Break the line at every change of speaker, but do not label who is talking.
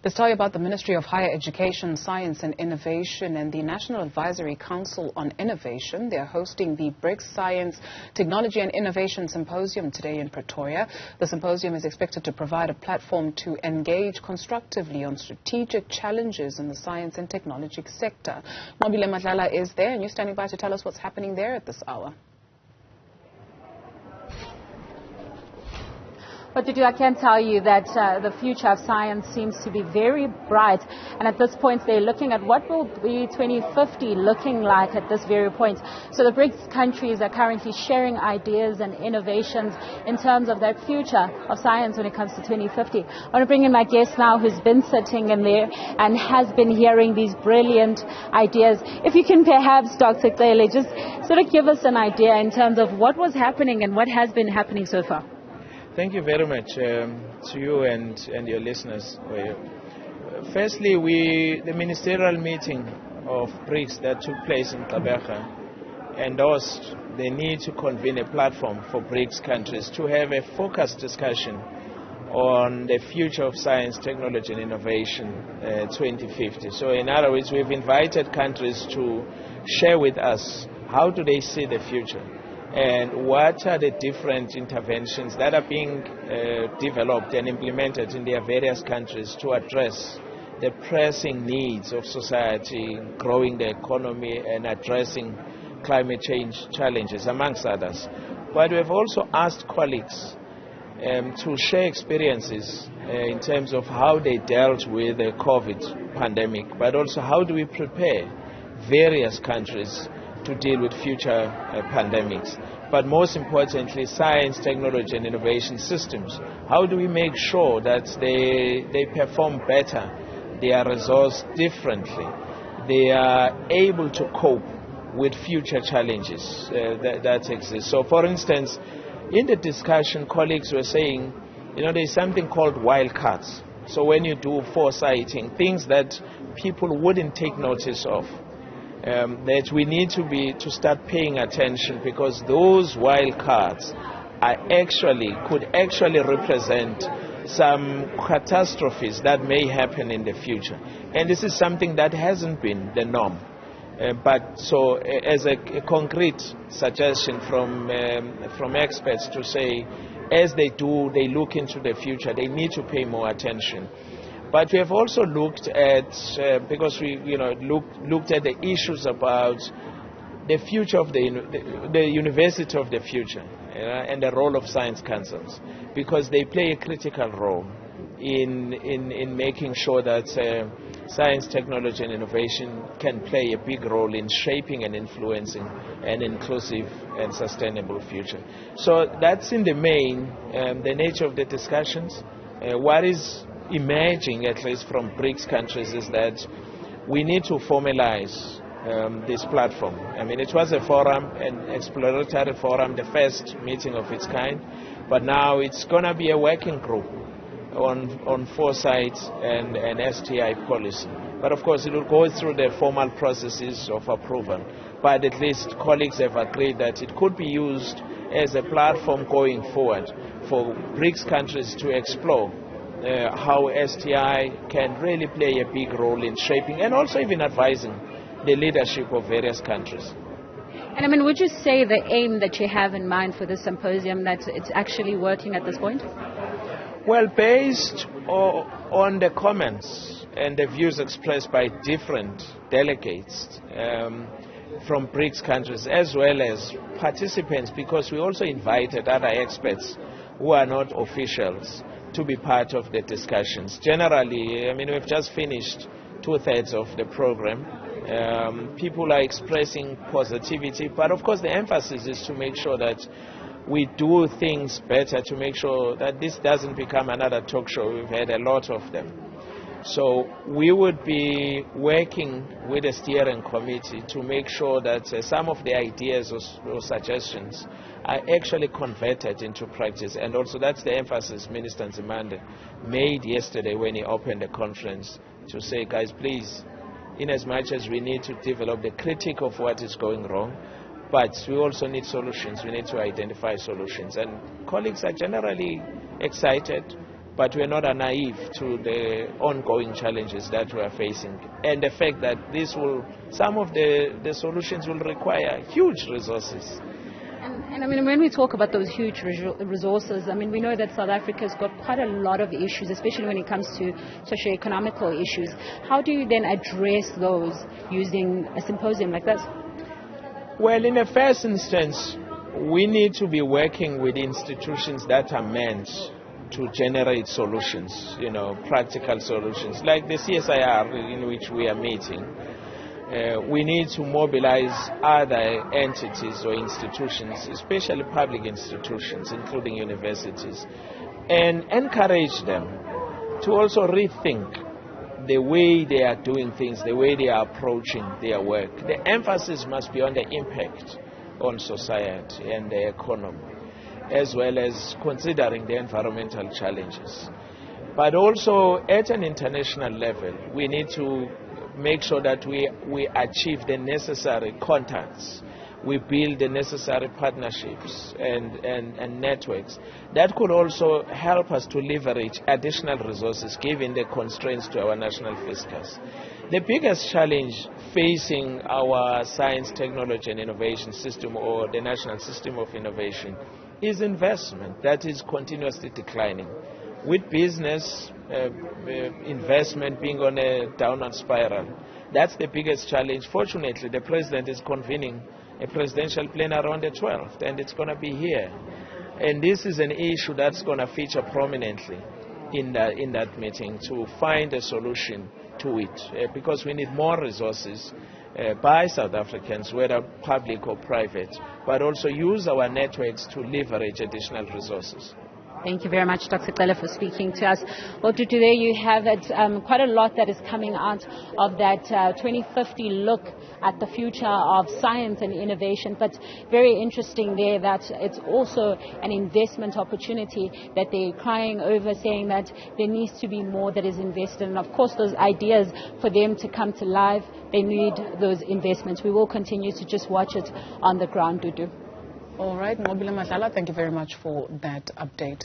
Let's tell you about the Ministry of Higher Education, Science and Innovation and the National Advisory Council on Innovation. They're hosting the BRICS Science, Technology and Innovation Symposium today in Pretoria. The symposium is expected to provide a platform to engage constructively on strategic challenges in the science and technology sector. Nqobile Madlala is there, and you're standing by to tell us what's happening there at this hour.
But I can tell you that the future of science seems to be very bright, and at this point they're looking at what will be 2050 looking like at this very point. So the BRICS countries are currently sharing ideas and innovations in terms of that future of science when it comes to 2050. I want to bring in my guest now who's been sitting in there and has been hearing these brilliant ideas. If you can perhaps, Dr. Nqobile, just sort of give us an idea in terms of what was happening and what has been happening so far.
Thank you very much to you and your listeners. Firstly, the ministerial meeting of BRICS that took place in Nqobile endorsed the need to convene a platform for BRICS countries to have a focused discussion on the future of science, technology and innovation 2050. So in other words, we've invited countries to share with us how do they see the future, and what are the different interventions that are being developed and implemented in their various countries to address the pressing needs of society, growing the economy and addressing climate change challenges, amongst others. But we've also asked colleagues to share experiences in terms of how they dealt with the COVID pandemic, but also how do we prepare various countries to deal with future pandemics. But most importantly, science, technology and innovation systems. How do we make sure that they perform better, they are resourced differently, they are able to cope with future challenges that exist. So for instance, in the discussion, colleagues were saying, there's something called wildcards. So when you do foresighting, things that people wouldn't take notice of, that we need to start paying attention, because those wild cards could actually represent some catastrophes that may happen in the future. And this is something that hasn't been the norm. But so as a concrete suggestion from experts to say, as they look into the future, they need to pay more attention. But we have also looked at, because we looked at the issues about the future of the university of the future and the role of science councils, because they play a critical role in making sure that science, technology and innovation can play a big role in shaping and influencing an inclusive and sustainable future. So that's in the main the nature of the discussions. What is emerging, at least from BRICS countries, is that we need to formalize this platform. I mean, it was a forum, an exploratory forum, the first meeting of its kind, but now it's going to be a working group on foresight and STI policy. But of course, it will go through the formal processes of approval. But at least colleagues have agreed that it could be used as a platform going forward for BRICS countries to explore how STI can really play a big role in shaping and also even advising the leadership of various countries.
And I mean, would you say the aim that you have in mind for this symposium, that it's actually working at this point?
Well, based on the comments and the views expressed by different delegates from BRICS countries, as well as participants, because we also invited other experts who are not officials to be part of the discussions. Generally, I mean, we've just finished 2/3 of the program. People are expressing positivity, but of course the emphasis is to make sure that we do things better, to make sure that this doesn't become another talk show. We've had a lot of them. So we would be working with the steering committee to make sure that some of the ideas or suggestions are actually converted into practice. And also that's the emphasis Minister Nzimande made yesterday when he opened the conference, to say, guys, please, in as much as we need to develop the critique of what is going wrong, but we also need solutions. We need to identify solutions. And colleagues are generally excited but we're not naive to the ongoing challenges that we are facing, and the fact that some of the solutions will require huge resources.
And I mean, when we talk about those huge resources, I mean, we know that South Africa's got quite a lot of issues, especially when it comes to socio-economical issues. How do you then address those using a symposium like this?
Well, in the first instance, we need to be working with institutions that are meant to generate solutions, practical solutions, like the CSIR in which we are meeting. We need to mobilize other entities or institutions, especially public institutions, including universities, and encourage them to also rethink the way they are doing things, the way they are approaching their work. The emphasis must be on the impact on society and the economy, as well as considering the environmental challenges. But also at an international level, we need to make sure that we achieve the necessary contacts. We build the necessary partnerships and networks that could also help us to leverage additional resources given the constraints to our national fiscus. The biggest challenge facing our science, technology and innovation system, or the national system of innovation, is investment that is continuously declining. With business investment being on a downward spiral, that's the biggest challenge. Fortunately, the President is convening a presidential plenary on the 12th, and it's going to be here. And this is an issue that's going to feature prominently in that meeting, to find a solution to it, because we need more resources by South Africans, whether public or private, but also use our networks to leverage additional resources.
Thank you very much, Dr. Nqobile, for speaking to us. Well, today you have quite a lot that is coming out of that 2050 look at the future of science and innovation, but very interesting there that it's also an investment opportunity that they're crying over, saying that there needs to be more that is invested. And of course, those ideas, for them to come to life, they need those investments. We will continue to just watch it on the ground, Dudu.
All right, Nqobile Madlala, thank you very much for that update.